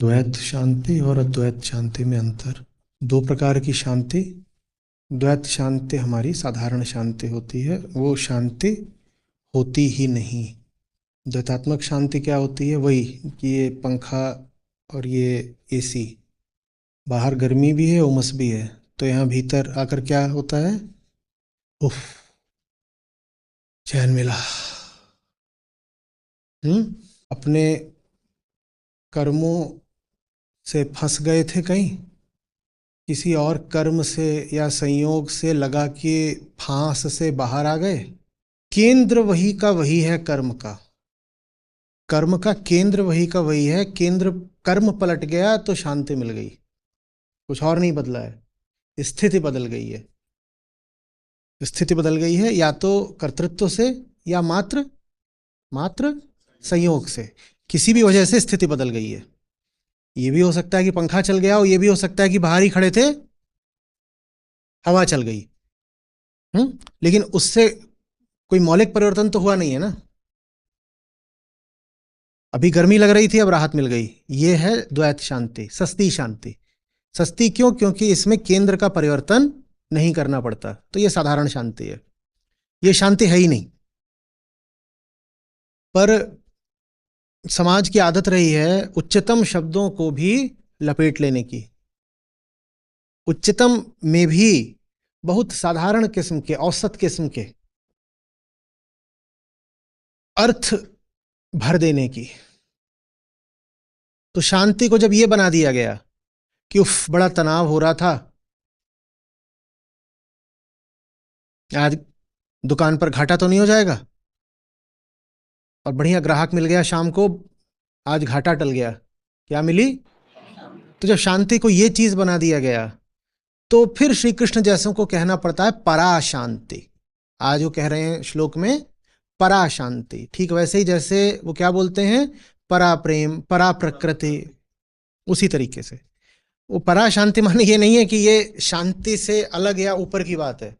द्वैत शांति और अद्वैत शांति में अंतर। दो प्रकार की शांति। द्वैत शांति हमारी साधारण शांति होती है, वो शांति होती ही नहीं। द्वैतात्मक शांति क्या होती है? वही कि ये पंखा और ये एसी, बाहर गर्मी भी है उमस भी है, तो यहाँ भीतर आकर क्या होता है? उफ, चैन मिला। अपने कर्मों से फंस गए थे कहीं, किसी और कर्म से या संयोग से लगा के फांस से बाहर आ गए। केंद्र वही का वही है कर्म का। कर्म का केंद्र वही का वही है। केंद्र कर्म पलट गया तो शांति मिल गई। कुछ और नहीं बदला है, स्थिति बदल गई है। स्थिति बदल गई है या तो कर्तृत्व से या मात्र मात्र संयोग से। किसी भी वजह से स्थिति बदल गई है। ये भी हो सकता है कि पंखा चल गया, और ये भी हो सकता है कि बाहर ही खड़े थे, हवा चल गई। लेकिन उससे कोई मौलिक परिवर्तन तो हुआ नहीं है ना। अभी गर्मी लग रही थी, अब राहत मिल गई। ये है द्वैत शांति, सस्ती शांति। सस्ती क्यों? क्योंकि इसमें केंद्र का परिवर्तन नहीं करना पड़ता। तो ये साधारण शांति है, ये शांति है ही नहीं। पर समाज की आदत रही है उच्चतम शब्दों को भी लपेट लेने की। उच्चतम में भी बहुत साधारण किस्म के, औसत किस्म के अर्थ भर देने की। तो शांति को जब ये बना दिया गया कि उफ बड़ा तनाव हो रहा था, आज दुकान पर घाटा तो नहीं हो जाएगा, और बढ़िया ग्राहक मिल गया शाम को, आज घाटा टल गया। क्या मिली? तो जब शांति को ये चीज बना दिया गया, तो फिर श्री कृष्ण जैसों को कहना पड़ता है परा शांति। आज वो कह रहे हैं श्लोक में परा शांति। ठीक वैसे ही जैसे वो क्या बोलते हैं, परा प्रेम, परा प्रकृति। उसी तरीके से वो परा शांति माने ये नहीं है कि ये शांति से अलग या ऊपर की बात है।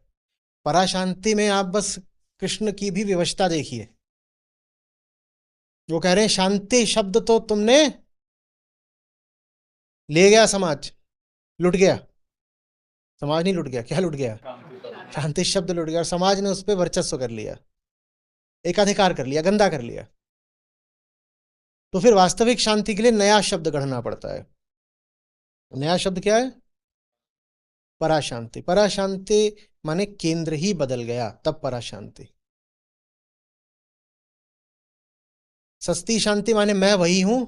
परा शांति में आप बस कृष्ण की भी विवशता देखिए। वो कह रहे हैं शांति शब्द तो तुमने ले गया, समाज लुट गया। समाज नहीं लुट गया, क्या लुट गया? शांति शब्द लुट गया, और समाज ने उस पर वर्चस्व कर लिया, एकाधिकार कर लिया, गंदा कर लिया। तो फिर वास्तविक शांति के लिए नया शब्द गढ़ना पड़ता है। नया शब्द क्या है? पराशांति। पराशांति माने केंद्र ही बदल गया, तब पराशांति। सस्ती शांति माने मैं वही हूं,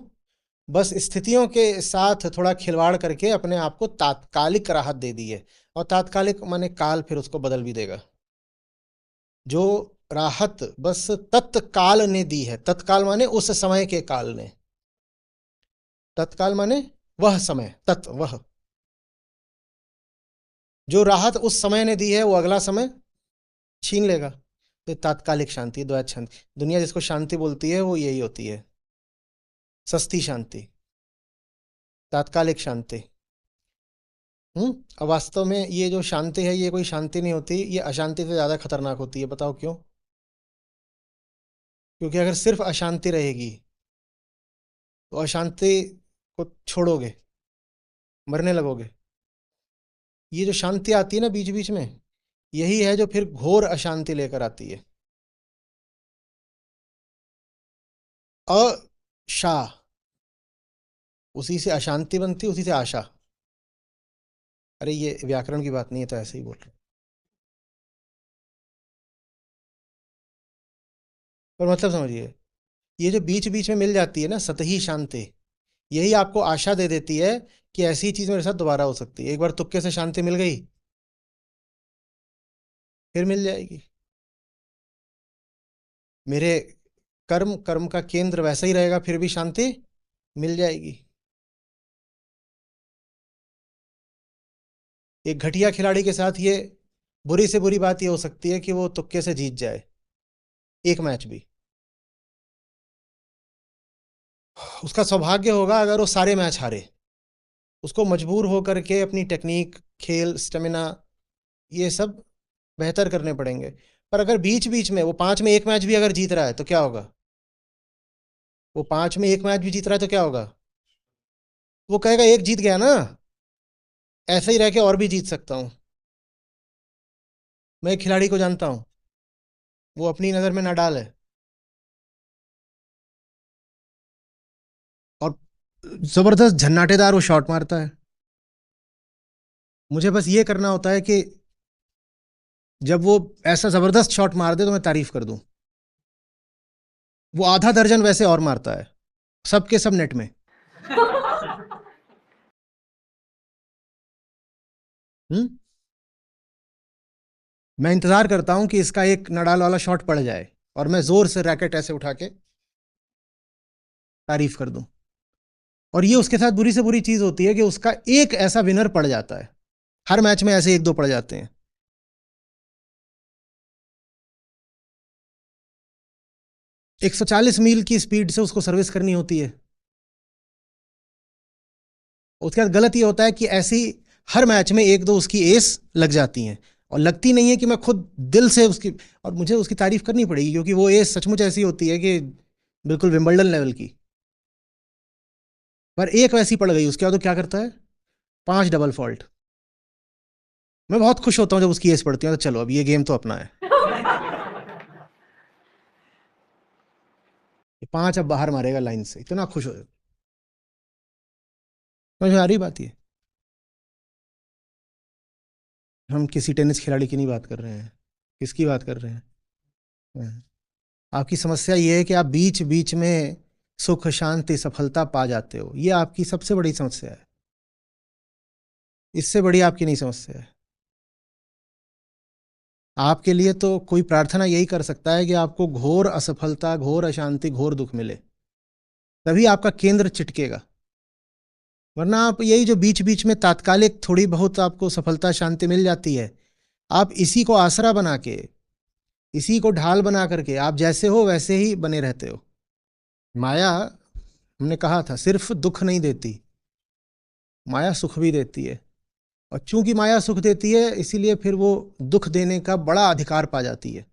बस स्थितियों के साथ थोड़ा खिलवाड़ करके अपने आप को तात्कालिक राहत दे दी है। और तात्कालिक माने काल फिर उसको बदल भी देगा। जो राहत बस तत्काल ने दी है, तत्काल माने उस समय के काल ने, तत्काल माने वह समय, तत् वह। जो राहत उस समय ने दी है वो अगला समय छीन लेगा। तो तात्कालिक शांति, द्वैत शांति। दुनिया जिसको शांति बोलती है वो यही होती है, सस्ती शांति, तात्कालिक शांति। अब वास्तव में ये जो शांति है ये कोई शांति नहीं होती, ये अशांति से ज्यादा खतरनाक होती है। बताओ क्यों? क्योंकि अगर सिर्फ अशांति रहेगी तो अशांति को छोड़ोगे, मरने लगोगे। ये जो शांति आती है ना बीच बीच में, यही है जो फिर घोर अशांति लेकर आती है। अशा, उसी से अशांति बनती, उसी से आशा। अरे ये व्याकरण की बात नहीं है, तो ऐसे ही बोल रहे। पर मतलब समझिए, ये जो बीच बीच में मिल जाती है ना सतही शांति, यही आपको आशा दे देती है कि ऐसी चीज मेरे साथ दोबारा हो सकती है। एक बार तुक्के से शांति मिल गई, फिर मिल जाएगी। मेरे कर्म, कर्म का केंद्र वैसा ही रहेगा, फिर भी शांति मिल जाएगी। एक घटिया खिलाड़ी के साथ ये बुरी से बुरी बात ये हो सकती है कि वो तुक्के से जीत जाए एक मैच भी। उसका सौभाग्य होगा अगर वो सारे मैच हारे। उसको मजबूर होकर के अपनी टेक्निक, खेल, स्टेमिना, ये सब बेहतर करने पड़ेंगे। पर अगर बीच बीच में वो 5 में 1 मैच भी अगर जीत रहा है तो क्या होगा? वो 5 में 1 मैच भी जीत रहा है तो क्या होगा? वो कहेगा एक जीत गया ना, ऐसे ही रह के और भी जीत सकता हूं। मैं एक खिलाड़ी को जानता हूं, वो अपनी नजर में नाडाल है, और जबरदस्त झन्नाटेदार वो शॉट मारता है। मुझे बस ये करना होता है कि जब वो ऐसा जबरदस्त शॉट मार दे तो मैं तारीफ कर दूं। वो आधा दर्जन वैसे और मारता है, सबके सब नेट में। हम्म। मैं इंतजार करता हूं कि इसका एक नडाल वाला शॉट पड़ जाए और मैं जोर से रैकेट ऐसे उठा के तारीफ कर दूं। और ये उसके साथ बुरी से बुरी चीज होती है कि उसका एक ऐसा विनर पड़ जाता है। हर मैच में ऐसे एक दो पड़ जाते हैं। 140 मील की स्पीड से उसको सर्विस करनी होती है। उसके बाद गलत ये होता है कि ऐसी हर मैच में एक दो उसकी एस लग जाती हैं, और लगती नहीं है कि मैं खुद दिल से उसकी, और मुझे उसकी तारीफ करनी पड़ेगी क्योंकि वो एस सचमुच ऐसी होती है कि बिल्कुल विंबलडन लेवल की। पर एक वैसी पड़ गई, उसके बाद वो क्या करता है, 5 डबल फॉल्ट। मैं बहुत खुश होता हूँ जब उसकी एस पड़ती है, तो चलो अब ये गेम तो अपना है। ये 5 अब बाहर मारेगा लाइन से, इतना खुश हो। समझ में आ रही बात ये? हम किसी टेनिस खिलाड़ी की नहीं बात कर रहे हैं। किसकी बात कर रहे हैं? हाँ। आपकी समस्या ये है कि आप बीच बीच में सुख शांति सफलता पा जाते हो, ये आपकी सबसे बड़ी समस्या है। इससे बड़ी आपकी नहीं समस्या है। आपके लिए तो कोई प्रार्थना यही कर सकता है कि आपको घोर असफलता, घोर अशांति, घोर दुख मिले, तभी आपका केंद्र चिटकेगा। वरना आप यही जो बीच बीच में तात्कालिक थोड़ी बहुत आपको सफलता शांति मिल जाती है, आप इसी को आसरा बना के, इसी को ढाल बना करके आप जैसे हो वैसे ही बने रहते हो। माया, हमने कहा था, सिर्फ दुख नहीं देती, माया सुख भी देती है। और चूंकि माया सुख देती है, इसीलिए फिर वो दुख देने का बड़ा अधिकार पा जाती है।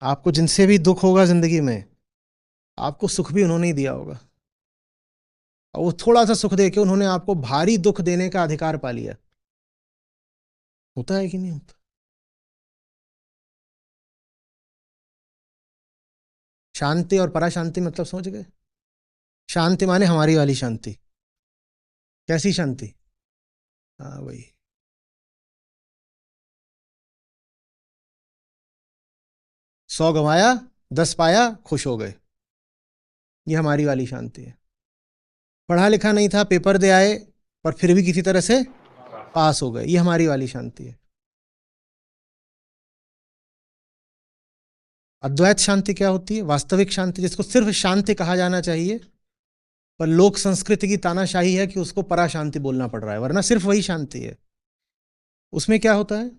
आपको जिनसे भी दुख होगा जिंदगी में, आपको सुख भी उन्होंने ही दिया होगा, और वो थोड़ा सा सुख देके उन्होंने आपको भारी दुख देने का अधिकार पा लिया। होता है कि नहीं होता? शांति और पराशांति मतलब समझ गए? शांति माने हमारी वाली शांति। कैसी शांति? हाँ वही। 100 गंवाया, 10 पाया, खुश हो गए, ये हमारी वाली शांति है। पढ़ा लिखा नहीं था, पेपर दे आए, पर फिर भी किसी तरह से पास हो गए, ये हमारी वाली शांति है। अद्वैत शांति क्या होती है? वास्तविक शांति, जिसको सिर्फ शांति कहा जाना चाहिए, पर लोक संस्कृति की तानाशाही है कि उसको परा शांति बोलना पड़ रहा है, वरना सिर्फ वही शांति है। उसमें क्या होता है,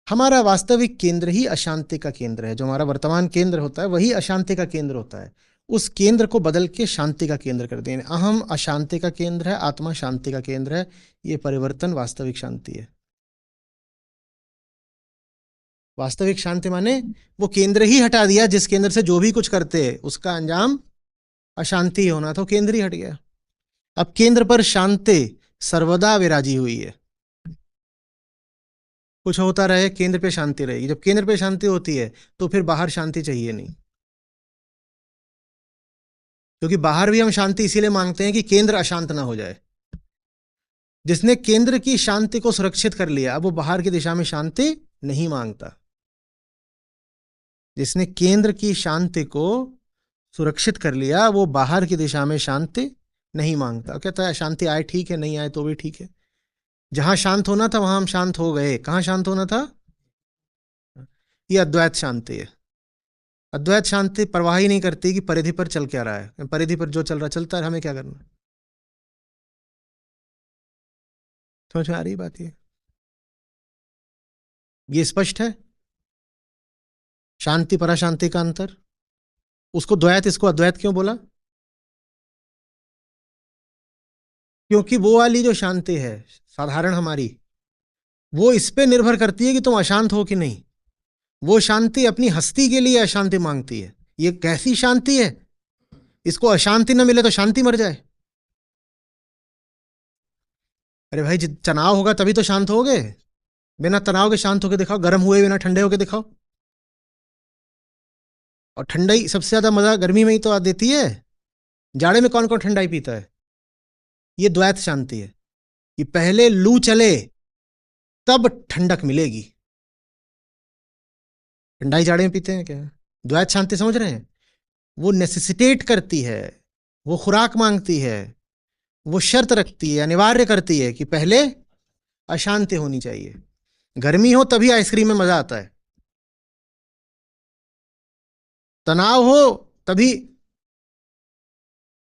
हमारा वास्तविक केंद्र ही अशांति का केंद्र है। जो हमारा वर्तमान केंद्र होता है वही अशांति का केंद्र होता है। उस केंद्र को बदल के शांति का केंद्र कर दें। अहम अशांति का केंद्र है, आत्मा शांति का केंद्र है। ये परिवर्तन वास्तविक शांति है। वास्तविक शांति माने वो केंद्र ही हटा दिया जिस केंद्र से जो भी कुछ करते हैं उसका अंजाम अशांति ही होना था, वो केंद्र ही हट गया। अब केंद्र पर शांति सर्वदा विराजी हुई है। कुछ होता रहे, केंद्र पे शांति रहेगी। जब केंद्र पे शांति होती है तो फिर बाहर शांति चाहिए नहीं, क्योंकि बाहर भी हम शांति इसीलिए मांगते हैं कि केंद्र अशांत ना हो जाए। जिसने केंद्र की शांति को सुरक्षित कर लिया, अब वो बाहर की दिशा में शांति नहीं मांगता। जिसने केंद्र की शांति को सुरक्षित कर लिया, वो बाहर की दिशा में शांति नहीं मांगता। कहता है शांति आए ठीक है, नहीं आए तो भी ठीक है। जहां शांत होना था वहां हम शांत हो गए। कहां शांत होना था? ये अद्वैत शांति है। अद्वैत शांति परवाह ही नहीं करती कि परिधि पर चल क्या रहा है, परिधि पर जो चल रहा चलता है, हमें क्या करना। समझ में आ रही बात? ये स्पष्ट है शांति पराशांति का अंतर। उसको द्वैत, इसको अद्वैत क्यों बोला? क्योंकि वो वाली जो शांति है साधारण हमारी, वो इस पे निर्भर करती है कि तुम अशांत हो कि नहीं। वो शांति अपनी हस्ती के लिए अशांति मांगती है। ये कैसी शांति है? इसको अशांति न मिले तो शांति मर जाए। अरे भाई, तनाव होगा तभी तो शांत होगे। बिना तनाव के शांत होके दिखाओ, गर्म हुए बिना ठंडे होके दिखाओ। और ठंडाई सबसे ज्यादा मजा गर्मी में ही तो आ देती है। जाड़े में कौन कौन ठंडाई पीता है? ये द्वैत शांति है कि पहले लू चले तब ठंडक मिलेगी। ठंडाई जाड़े में पीते हैं क्या? द्वैत शांति समझ रहे हैं? वो नेसेसिटेट करती है, वो खुराक मांगती है, वो शर्त रखती है, अनिवार्य करती है कि पहले अशांति होनी चाहिए। गर्मी हो तभी आइसक्रीम में मजा आता है, तनाव हो तभी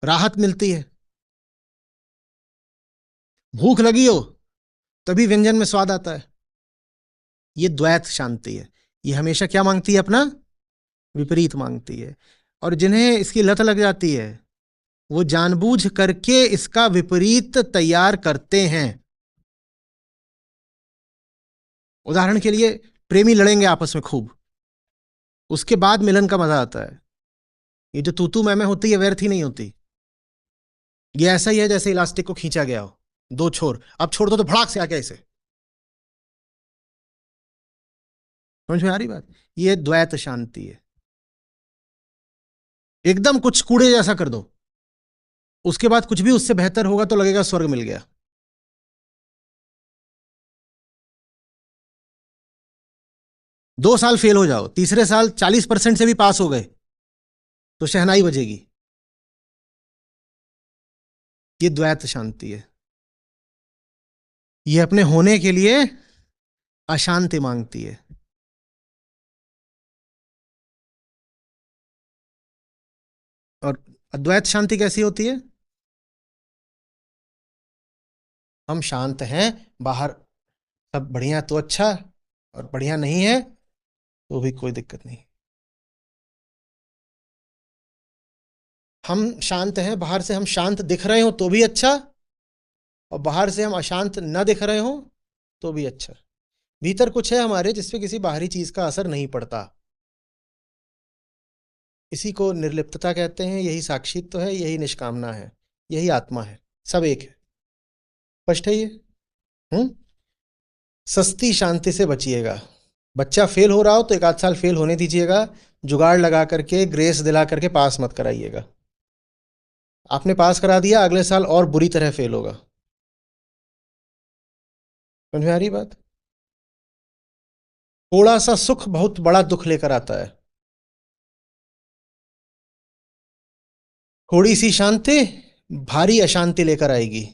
राहत मिलती है, भूख लगी हो तभी व्यंजन में स्वाद आता है। ये द्वैत शांति है। ये हमेशा क्या मांगती है? अपना विपरीत मांगती है। और जिन्हें इसकी लत लग जाती है वो जानबूझ करके इसका विपरीत तैयार करते हैं। उदाहरण के लिए, प्रेमी लड़ेंगे आपस में खूब, उसके बाद मिलन का मजा आता है। ये जो तू मैं होती है व्यर्थ ही नहीं होती। ये ऐसा ही है जैसे इलास्टिक को खींचा गया हो, दो छोर, अब छोड़ दो तो भड़ाक से आ गया इसे। समझ में आ रही बात? ये द्वैत शांति है। एकदम कुछ कूड़े जैसा कर दो, उसके बाद कुछ भी उससे बेहतर होगा तो लगेगा स्वर्ग मिल गया। 2 साल फेल हो जाओ, तीसरे साल 40% से भी पास हो गए तो शहनाई बजेगी। ये द्वैत शांति है। ये अपने होने के लिए अशांति मांगती है। और अद्वैत शांति कैसी होती है? हम शांत हैं, बाहर सब बढ़िया तो अच्छा, और बढ़िया नहीं है तो भी कोई दिक्कत नहीं। हम शांत हैं, बाहर से हम शांत दिख रहे हो तो भी अच्छा, और बाहर से हम अशांत न दिख रहे हो तो भी अच्छा। भीतर कुछ है हमारे जिसपे किसी बाहरी चीज का असर नहीं पड़ता। इसी को निर्लिप्तता कहते हैं, यही साक्षित्व है, यही निष्कामना है, यही आत्मा है। सब एक है। स्पष्ट है ये? हम्म। सस्ती शांति से बचिएगा। बच्चा फेल हो रहा हो तो 1 आध साल फेल होने दीजिएगा, जुगाड़ लगा करके ग्रेस दिला करके पास मत कराइएगा। आपने पास करा दिया, अगले साल और बुरी तरह फेल होगा। समझ में आ रही बात? थोड़ा सा सुख बहुत बड़ा दुख लेकर आता है। थोड़ी सी शांति भारी अशांति लेकर आएगी।